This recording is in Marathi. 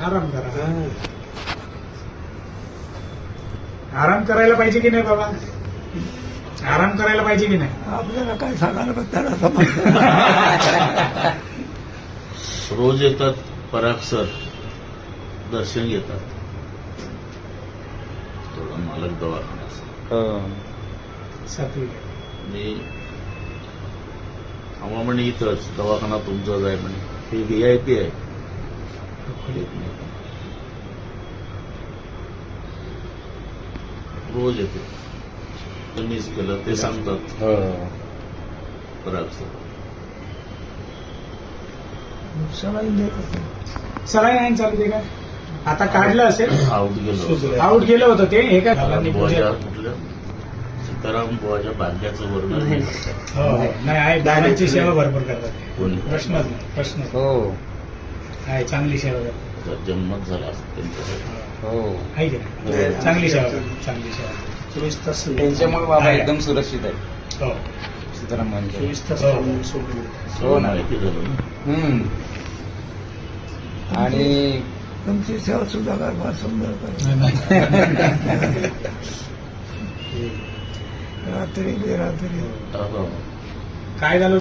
आराम करा. आराम करायला पाहिजे की नाही बाबा? आराम करायला पाहिजे की नाही? आपल्याला काय सांगायला पण त्याला समज. रोज येतात पराग सर, दर्शन घेतात. थोडा मालक दवाखान्याचा. सातवी मी आम्हा म्हणे इथंच दवाखाना तुमचाच आहे म्हणे. हे VIP आहे. रोज येते. त्यांनीच केलं ते सांगतात पराग सर. सलाईन देत होते. सलाईन आहे चालू ते काय आता काढलं असेल. आऊट गेलो. आऊट गेलं होतं ते. हे काय बुवाच्या कुठलं सीताराम बुवाच्या भाग्याचं वर्णन नाही करतात. हो नाही आहे. दादाची सेवा भरपूर करतात. कोणी प्रश्नच नाही. प्रश्न हो आहे. चांगली सेवा करतात. त्याचा जन्मच झाला असं त्यांच्यासाठी. हो आहे की नाही? चांगली सेवा करतात. चांगली सेवा. 24 तास त्यांच्यामुळे बाबा एकदम सुरक्षित आहे. हो सीताराम म्हणजे 24 तास हो ना. माहिती झालं ना. आणि तुमची सेवा सुद्धा काय फार सुंदर रात्री बेरात्री आता काय झालं